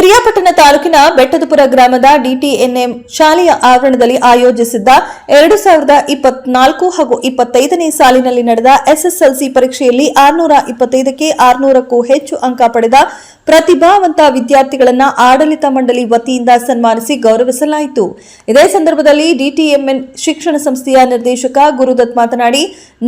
ಪಿರಿಯಾಪಟ್ಟಣ ತಾಲೂಕಿನ ಬೆಟ್ಟದಪುರ ಗ್ರಾಮದ ಡಿಟಿಎನ್ಎಂ ಶಾಲೆಯ ಆವರಣದಲ್ಲಿ ಆಯೋಜಿಸಿದ್ದ 2024 ಹಾಗೂ 25ನೇ ಸಾಲಿನಲ್ಲಿ ನಡೆದ ಎಸ್ಎಸ್ಎಲ್ಸಿ ಪರೀಕ್ಷೆಯಲ್ಲಿ 625ಕ್ಕೆ 600ಕ್ಕೂ ಹೆಚ್ಚು ಅಂಕ ಪಡೆದ ಪ್ರತಿಭಾವಂತ ವಿದ್ಯಾರ್ಥಿಗಳನ್ನು ಆಡಳಿತ ಮಂಡಳಿ ವತಿಯಿಂದ ಸನ್ಮಾನಿಸಿ ಗೌರವಿಸಲಾಯಿತು. ಇದೇ ಸಂದರ್ಭದಲ್ಲಿ ಡಿಟಿಎಂಎನ್ ಶಿಕ್ಷಣ ಸಂಸ್ಥೆಯ ನಿರ್ದೇಶಕ ಗುರುದತ್ ಮಾತನಾಡಿ,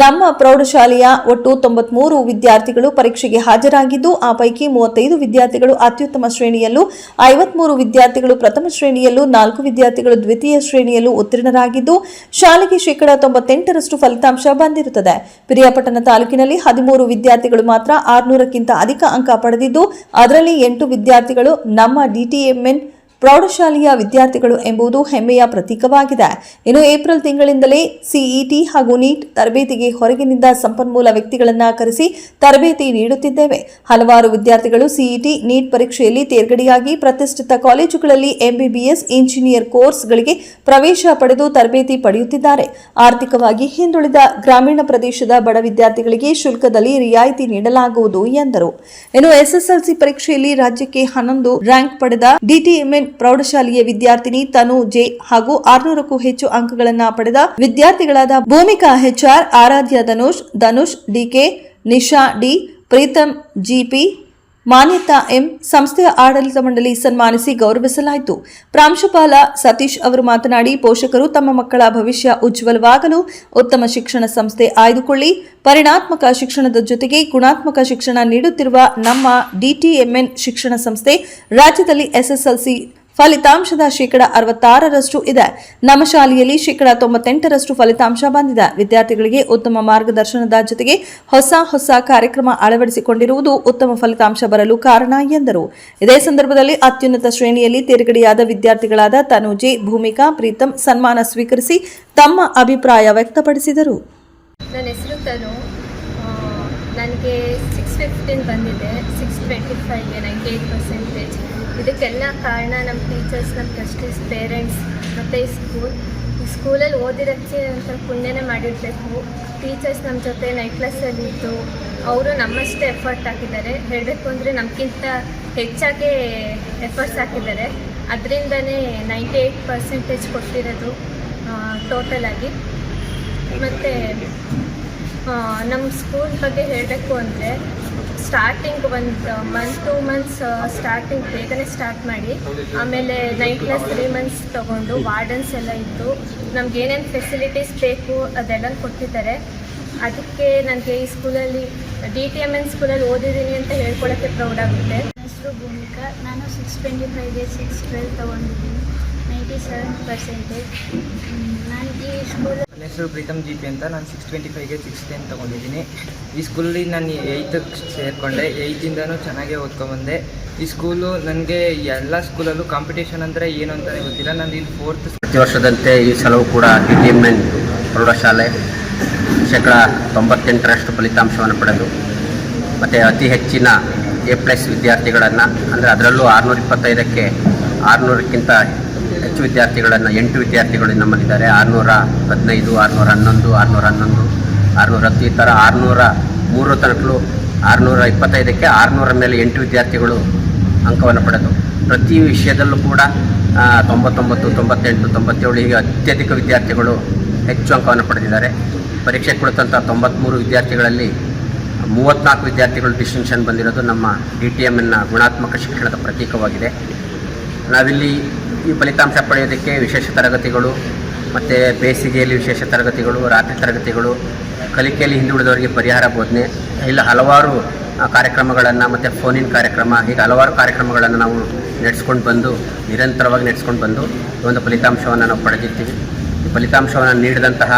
ನಮ್ಮ ಪ್ರೌಢಶಾಲೆಯ ಒಟ್ಟು 93 ವಿದ್ಯಾರ್ಥಿಗಳು ಪರೀಕ್ಷೆಗೆ ಹಾಜರಾಗಿದ್ದು, ಆ ಪೈಕಿ 35 ವಿದ್ಯಾರ್ಥಿಗಳು ಅತ್ಯುತ್ತಮ ಶ್ರೇಣಿಯಲ್ಲೂ, 53 ವಿದ್ಯಾರ್ಥಿಗಳು ಪ್ರಥಮ ಶ್ರೇಣಿಯಲ್ಲೂ, 4 ವಿದ್ಯಾರ್ಥಿಗಳು ದ್ವಿತೀಯ ಶ್ರೇಣಿಯಲ್ಲೂ ಉತ್ತೀರ್ಣರಾಗಿದ್ದು, ಶಾಲೆಗೆ ಶೇಕಡಾ 98ರಷ್ಟು ಫಲಿತಾಂಶ ಬಂದಿರುತ್ತದೆ. ಪಿರಿಯಾಪಟ್ಟಣ ತಾಲೂಕಿನಲ್ಲಿ 13 ವಿದ್ಯಾರ್ಥಿಗಳು ಮಾತ್ರ 600ಕ್ಕಿಂತ ಅಧಿಕ ಅಂಕ ಪಡೆದಿದ್ದು, ಅದರಲ್ಲಿ 8 ವಿದ್ಯಾರ್ಥಿಗಳು ನಮ್ಮ ಡಿಟಿಎಂಎನ್ ಪ್ರೌಢಶಾಲೆಯ ವಿದ್ಯಾರ್ಥಿಗಳು ಎಂಬುದು ಹೆಮ್ಮೆಯ ಪ್ರತೀಕವಾಗಿದೆ. ಇನ್ನು ಏಪ್ರಿಲ್ ತಿಂಗಳಿಂದಲೇ ಸಿಇಟಿ ಹಾಗೂ ನೀಟ್ ತರಬೇತಿಗೆ ಹೊರಗಿನಿಂದ ಸಂಪನ್ಮೂಲ ವ್ಯಕ್ತಿಗಳನ್ನು ಕರೆಸಿ ತರಬೇತಿ ನೀಡುತ್ತಿದ್ದೇವೆ. ಹಲವಾರು ವಿದ್ಯಾರ್ಥಿಗಳು ಸಿಇಟಿ ನೀಟ್ ಪರೀಕ್ಷೆಯಲ್ಲಿ ತೇರ್ಗಡೆಯಾಗಿ ಪ್ರತಿಷ್ಠಿತ ಕಾಲೇಜುಗಳಲ್ಲಿ ಎಂಬಿಬಿಎಸ್ ಇಂಜಿನಿಯರ್ ಕೋರ್ಸ್ಗಳಿಗೆ ಪ್ರವೇಶ ಪಡೆದು ತರಬೇತಿ ಪಡೆಯುತ್ತಿದ್ದಾರೆ. ಆರ್ಥಿಕವಾಗಿ ಹಿಂದುಳಿದ ಗ್ರಾಮೀಣ ಪ್ರದೇಶದ ಬಡ ವಿದ್ಯಾರ್ಥಿಗಳಿಗೆ ಶುಲ್ಕದಲ್ಲಿ ರಿಯಾಯಿತಿ ನೀಡಲಾಗುವುದು ಎಂದರು. ಇನ್ನು ಎಸ್ಎಸ್ಎಲ್ಸಿ ಪರೀಕ್ಷೆಯಲ್ಲಿ ರಾಜ್ಯಕ್ಕೆ 11 ರ್ಯಾಂಕ್ ಪಡೆದ ಡಿಟಿಎಂಎನ್ ಪ್ರೌಢಶಾಲೆಯ ವಿದ್ಯಾರ್ಥಿನಿ ತನು ಜೆ ಹಾಗೂ 600ಕ್ಕೂ ಹೆಚ್ಚು ಅಂಕಗಳನ್ನು ಪಡೆದ ವಿದ್ಯಾರ್ಥಿಗಳಾದ Bhoomika HR, Aradhya Dhanush DK, Nisha D, Preetam GP, Manyata M ಸಂಸ್ಥೆಯ ಆಡಳಿತ ಮಂಡಳಿ ಸನ್ಮಾನಿಸಿ ಗೌರವಿಸಲಾಯಿತು. ಪ್ರಾಂಶುಪಾಲ ಸತೀಶ್ ಅವರು ಮಾತನಾಡಿ, ಪೋಷಕರು ತಮ್ಮ ಮಕ್ಕಳ ಭವಿಷ್ಯ ಉಜ್ವಲವಾಗಲು ಉತ್ತಮ ಶಿಕ್ಷಣ ಸಂಸ್ಥೆ ಆಯ್ದುಕೊಳ್ಳಿ. ಪರಿಣಾತ್ಮಕ ಶಿಕ್ಷಣದ ಜೊತೆಗೆ ಗುಣಾತ್ಮಕ ಶಿಕ್ಷಣ ನೀಡುತ್ತಿರುವ ನಮ್ಮ ಡಿಟಿಎಂಎನ್ ಶಿಕ್ಷಣ ಸಂಸ್ಥೆ ರಾಜ್ಯದಲ್ಲಿ ಎಸ್ಎಸ್ಎಲ್ಸಿ ಫಲಿತಾಂಶದ ಶೇಕಡಾ 66ರಷ್ಟು ಇದೆ. ನಮ್ಮ ಶಾಲೆಯಲ್ಲಿ ಶೇಕಡಾ 98ರಷ್ಟು ಫಲಿತಾಂಶ ಬಂದಿದೆ. ವಿದ್ಯಾರ್ಥಿಗಳಿಗೆ ಉತ್ತಮ ಮಾರ್ಗದರ್ಶನದ ಜೊತೆಗೆ ಹೊಸ ಕಾರ್ಯಕ್ರಮ ಅಳವಡಿಸಿಕೊಂಡಿರುವುದು ಉತ್ತಮ ಫಲಿತಾಂಶ ಬರಲು ಕಾರಣ ಎಂದರು. ಇದೇ ಸಂದರ್ಭದಲ್ಲಿ ಅತ್ಯುನ್ನತ ಶ್ರೇಣಿಯಲ್ಲಿ ತೇರ್ಗಡೆಯಾದ ವಿದ್ಯಾರ್ಥಿಗಳಾದ ತನುಜೆ, ಭೂಮಿಕಾ, ಪ್ರೀತಂ ಸನ್ಮಾನ ಸ್ವೀಕರಿಸಿ ತಮ್ಮ ಅಭಿಪ್ರಾಯ ವ್ಯಕ್ತಪಡಿಸಿದರು. ನನ್ನ ಹೆಸರು ತನು. ನನಗೆ 615 ಬಂದಿದೆ, 625ಗೆ 98%. ಇದಕ್ಕೆಲ್ಲ ಕಾರಣ ನಮ್ಮ ಟೀಚರ್ಸ್, ನಮ್ಮ ಟ್ರಸ್ಟೀಸ್, ಪೇರೆಂಟ್ಸ್ ಮತ್ತು ಈ ಸ್ಕೂಲಲ್ಲಿ ಓದಿರೋಕ್ಕೆ ಒಂದು ಸ್ವಲ್ಪ ಪುಣ್ಯನೇ ಮಾಡಿರಬೇಕು. ಟೀಚರ್ಸ್ ನಮ್ಮ ಜೊತೆ ನೈಟ್ ಕ್ಲಾಸಲ್ಲಿ ಇದ್ದು ಅವರು ನಮ್ಮಷ್ಟೇ ಎಫರ್ಟ್ ಹಾಕಿದ್ದಾರೆ. ಹೇಳಬೇಕು ಅಂದರೆ ನಮಗಿಂತ ಹೆಚ್ಚಾಗಿ ಎಫರ್ಟ್ಸ್ ಹಾಕಿದ್ದಾರೆ. ಅದರಿಂದನೇ 98% ಕೊಟ್ಟಿರೋದು ಟೋಟಲಾಗಿ. ಮತ್ತು ನಮ್ಮ ಸ್ಕೂಲ್ ಬಗ್ಗೆ ಹೇಳಬೇಕು ಅಂದರೆ ಸ್ಟಾರ್ಟಿಂಗ್ ಒಂದು 2 ಮಂತ್ಸ್ ಸ್ಟಾರ್ಟಿಂಗ್ ಬೇಗನೆ ಸ್ಟಾರ್ಟ್ ಮಾಡಿ, ಆಮೇಲೆ ನೈಟ್ ಕ್ಲಾಸ್ 3 ಮಂತ್ಸ್ ತೊಗೊಂಡು ವಾರ್ಡನ್ಸ್ ಎಲ್ಲ ಇದ್ದು ನಮ್ಗೆ ಏನೇನು ಫೆಸಿಲಿಟೀಸ್ ಬೇಕು ಅದೆಲ್ಲ ಕೊಟ್ಟಿದ್ದಾರೆ. ಅದಕ್ಕೆ ನನಗೆ ಈ ಸ್ಕೂಲಲ್ಲಿ ಡಿಟಿಎಂಎನ್ ಸ್ಕೂಲಲ್ಲಿ ಓದಿದ್ದೀನಿ ಅಂತ ಹೇಳ್ಕೊಳ್ಳೋಕ್ಕೆ ಪ್ರೌಡ್ ಆಗುತ್ತೆ. ನನ್ನ ಹೆಸರು ಭೂಮಿಕಾ. ನಾನು 625ಗೆ 612 ತೊಗೊಂಡಿದ್ದೀನಿ, 97%. ನಾನು ಈ ಸ್ಕೂಲ್ ನನ್ನ ಹೆಸರು ಪ್ರೀತಂ ಜಿಪಿ ಅಂತ. ನಾನು 625ಗೆ 610 ತೊಗೊಂಡಿದ್ದೀನಿ. ಈ ಸ್ಕೂಲಲ್ಲಿ ನಾನು 8ಕ್ಕೆ ಸೇರಿಕೊಂಡೆ. 8ಇಂದನೂ ಚೆನ್ನಾಗೇ ಓದ್ಕೊಂಡ್ಬಂದೆ. ಈ ಸ್ಕೂಲು ನನಗೆ ಎಲ್ಲ ಸ್ಕೂಲಲ್ಲೂ ಕಾಂಪಿಟೇಷನ್ ಅಂದರೆ ಏನು ಅಂತಲೇ ಗೊತ್ತಿಲ್ಲ. ನಾನು ಇಲ್ಲಿ 4th. ಪ್ರತಿ ವರ್ಷದಂತೆ ಈ ಸಲವೂ ಕೂಡ ಡಿಟಿಎಂಎನ್ ಪ್ರೌಢಶಾಲೆ ಶೇಕಡಾ 98ರಷ್ಟು ಫಲಿತಾಂಶವನ್ನು ಪಡೆದು ಮತ್ತು ಅತಿ ಹೆಚ್ಚಿನ A+ ವಿದ್ಯಾರ್ಥಿಗಳನ್ನು, ಅಂದರೆ ಅದರಲ್ಲೂ 625ಕ್ಕೆ 600ಕ್ಕಿಂತ ಹೆಚ್ಚು ವಿದ್ಯಾರ್ಥಿಗಳನ್ನು 8 ವಿದ್ಯಾರ್ಥಿಗಳು ನಮ್ಮಲ್ಲಿದ್ದಾರೆ. 615, 611, 611, 610 ಈ ಥರ 603 ತನಕಲೂ 625ಕ್ಕೆ 600 ಮೇಲೆ 8 ವಿದ್ಯಾರ್ಥಿಗಳು ಅಂಕವನ್ನು ಪಡೆದು ಪ್ರತಿ ವಿಷಯದಲ್ಲೂ ಕೂಡ 99, 98, 97 ಹೀಗೆ ಅತ್ಯಧಿಕ ವಿದ್ಯಾರ್ಥಿಗಳು ಹೆಚ್ಚು ಅಂಕವನ್ನು ಪಡೆದಿದ್ದಾರೆ. ಪರೀಕ್ಷೆ ಕುಳಿತಂಥ 93 ವಿದ್ಯಾರ್ಥಿಗಳಲ್ಲಿ 34 ವಿದ್ಯಾರ್ಥಿಗಳು ಡಿಸ್ಟಿಂಕ್ಷನ್ ಬಂದಿರೋದು ನಮ್ಮ ಡಿಟಿಎಂಎನ್ನ ಗುಣಾತ್ಮಕ ಶಿಕ್ಷಣದ ಪ್ರತೀಕವಾಗಿದೆ. ನಾವಿಲ್ಲಿ ಈ ಫಲಿತಾಂಶ ಪಡೆಯೋದಕ್ಕೆ ವಿಶೇಷ ತರಗತಿಗಳು ಮತ್ತು ಬೇಸಿಗೆಯಲ್ಲಿ ವಿಶೇಷ ತರಗತಿಗಳು, ರಾತ್ರಿ ತರಗತಿಗಳು, ಕಲಿಕೆಯಲ್ಲಿ ಹಿಂದುಳಿದವರಿಗೆ ಪರಿಹಾರ ಬೋಧನೆ, ಇಲ್ಲ ಹಲವಾರು ಕಾರ್ಯಕ್ರಮಗಳನ್ನು ಮತ್ತು ಫೋನಿನ ಕಾರ್ಯಕ್ರಮ, ಹೀಗೆ ಹಲವಾರು ಕಾರ್ಯಕ್ರಮಗಳನ್ನು ನಾವು ನಿರಂತರವಾಗಿ ನಡೆಸ್ಕೊಂಡು ಬಂದು ಈ ಒಂದು ಫಲಿತಾಂಶವನ್ನು ನಾವು ಪಡೆದಿರ್ತೀವಿ. ಈ ಫಲಿತಾಂಶವನ್ನು ನೀಡಿದಂತಹ,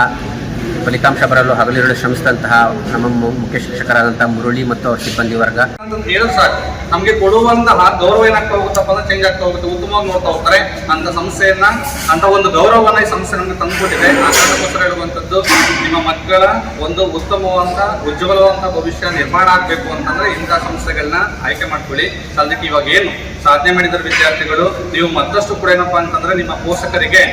ಫಲಿತಾಂಶ ಬರಲು ಹಗಲಿರುಳು ಶ್ರಮಿಸಿದಂತಹ ನಮ್ಮ ಮುಖ್ಯ ಶಿಕ್ಷಕರಾದಂತಹ ಮುರಳಿ ಮತ್ತು ಅವ್ರ ಸಿಬ್ಬಂದಿ ವರ್ಗ ಹೇಳೋದು ಸರ್, ನಮಗೆ ಕೊಡುವಂತಹ ಗೌರವ ಏನಾಗ್ತಾ ಹೋಗುತ್ತಪ್ಪ ಅಂದ್ರೆ ಚೇಂಜ್ ಆಗ್ತಾ ಹೋಗುತ್ತೆ. ಉತ್ತಮವಾಗಿ ನೋಡ್ತಾ ಹೋಗ್ತಾರೆ ಅಂತ ಸಂಸ್ಥೆಯನ್ನ, ಅಂತ ಒಂದು ಗೌರವವನ್ನ ಈ ಸಂಸ್ಥೆ ನಮಗೆ ತಂದುಕೊಟ್ಟಿದೆ. ಆ ಕಾರಣಕ್ಕೋಸ್ಕರ ಹೇಳುವಂಥದ್ದು, ನಿಮ್ಮ ಮಕ್ಕಳ ಒಂದು ಉತ್ತಮವಾದ ಉಜ್ವಲವಾದ ಭವಿಷ್ಯ ನಿರ್ಮಾಣ ಆಗಬೇಕು ಅಂತಂದ್ರೆ ಇಂತಹ ಸಂಸ್ಥೆಗಳನ್ನ ಆಯ್ಕೆ ಮಾಡ್ಕೊಳ್ಳಿ. ಸದ್ಯಕ್ಕೆ ಇವಾಗ ಏನು ಸಾಧನೆ ಮಾಡಿದ ವಿದ್ಯಾರ್ಥಿಗಳು, ನೀವು ಮತ್ತಷ್ಟು ಕೂಡ ಏನಪ್ಪಾ ಅಂತಂದ್ರೆ ನಿಮ್ಮ ಪೋಷಕರಿಗೆ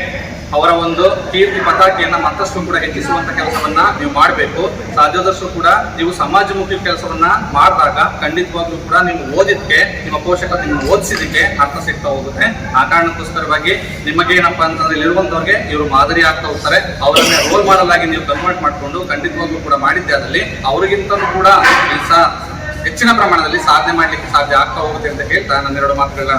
ಅವರ ಒಂದು ಕೀರ್ತಿ ಪತಾಕೆಯನ್ನ ಮತ್ತಷ್ಟು ಕೂಡ ಹೆಚ್ಚಿಸುವಂತ ಕೆಲಸವನ್ನ ನೀವು ಮಾಡಬೇಕು. ಸಾಧ್ಯದಷ್ಟು ಕೂಡ ನೀವು ಸಮಾಜಮುಖಿ ಕೆಲಸವನ್ನ ಮಾಡಿದಾಗ ಖಂಡಿತವಾಗ್ಲೂ ಕೂಡ ನೀವು ಓದಿದ್ಕೆ, ನಿಮ್ಮ ಪೋಷಕರು ನಿಮ್ಗೆ ಓದಿಸಿದಕ್ಕೆ ಅರ್ಥ ಸಿಗ್ತಾ ಹೋಗುತ್ತೆ. ಆ ಕಾರಣಕ್ಕೋಸ್ಕರವಾಗಿ ನಿಮಗೆ ಏನಪ್ಪಾ ಅಂತಂದ್ರೆ ಇಲ್ಲಿರುವಂತವ್ರಿಗೆ ಇವರು ಮಾದರಿ ಆಗ್ತಾ ಹೋಗ್ತಾರೆ. ಅವರನ್ನೇ ರೋಲ್ ಮಾಡೆಲ್ ಆಗಿ ನೀವು ಕನ್ವರ್ಟ್ ಮಾಡಿಕೊಂಡು ಖಂಡಿತವಾಗ್ಲೂ ಕೂಡ ಮಾಡಿದ್ದೆ ಅದರಲ್ಲಿ ಅವರಿಗಿಂತಲೂ ಕೂಡ ಹೆಚ್ಚಿನ ಪ್ರಮಾಣದಲ್ಲಿ ಸಾಧನೆ ಮಾಡ್ಲಿಕ್ಕೆ ಸಾಧ್ಯ ಆಗ್ತಾ ಹೋಗುತ್ತೆ ಅಂತ ಹೇಳ್ತಾ ನನ್ನ ಎರಡು ಮಾತುಗಳನ್ನ